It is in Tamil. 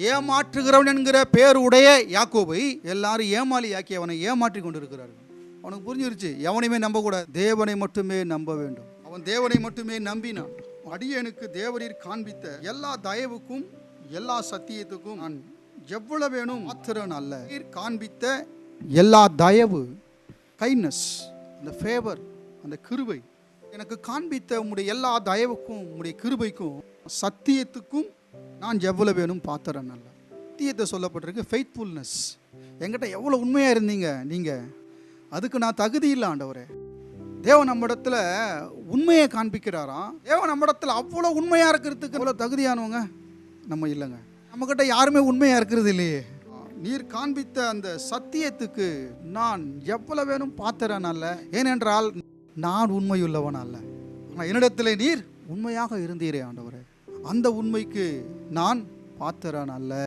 ஏமாற்றுகிறவன் என்கிற பேருடைய யாக்கோபை எல்லாரும் ஏமாளி ஆக்கி அவனை ஏமாற்றி கொண்டு இருக்கிறார்கள். அவனுக்கு புரிஞ்சிருச்சு, எவனையுமே நம்பக்கூடாது, தேவனை மட்டுமே நம்ப வேண்டும். அவன் தேவனை மட்டுமே நம்பினான். அடியனுக்கு தேவரீர் காண்பித்த எல்லா தயவுக்கும் எல்லா சத்தியத்துக்கும் நான் எவ்வளவு வேணும் மாத்திரன் அல்ல, காண்பித்த எல்லா தயவு, கைண்ட்னஸ், அந்த ஃபேவர், அந்த கிருபை, எனக்கு காண்பித்த உங்களுடைய எல்லா தயவுக்கும் உங்களுடைய கிருபைக்கும் சத்தியத்துக்கும் நான் எவ்வளவு வேணும் பாத்திரன் அல்ல. சத்தியத்தை சொல்லப்பட்டிருக்கு, ஃபெய்த்ஃபுல்னஸ். என்கிட்ட எவ்வளோ உண்மையாக இருந்தீங்க நீங்கள், அதுக்கு நான் தகுதி இல்லை ஆண்டவரே. தேவன் நம்ம இடத்துல உண்மையை காண்பிக்கிறாராம். தேவன் நம்ம இடத்துல அவ்வளோ உண்மையாக இருக்கிறதுக்கு அவ்வளோ தகுதியானவங்க நம்ம இல்லைங்க. நம்மக்கிட்ட யாருமே உண்மையாக இருக்கிறது இல்லையே. நீர் காண்பித்த அந்த சத்தியத்துக்கு நான் எவ்வளவு வேணும் பாத்திரன் அல்ல, ஏனென்றால் நான் உண்மையுள்ளவன் அல்ல. ஆனால் என்னிடத்தில் நீர் உண்மையாக இருந்தீரே ஆண்டவரே, அந்த உண்மைக்கு நான் பாத்திரன் அல்ல.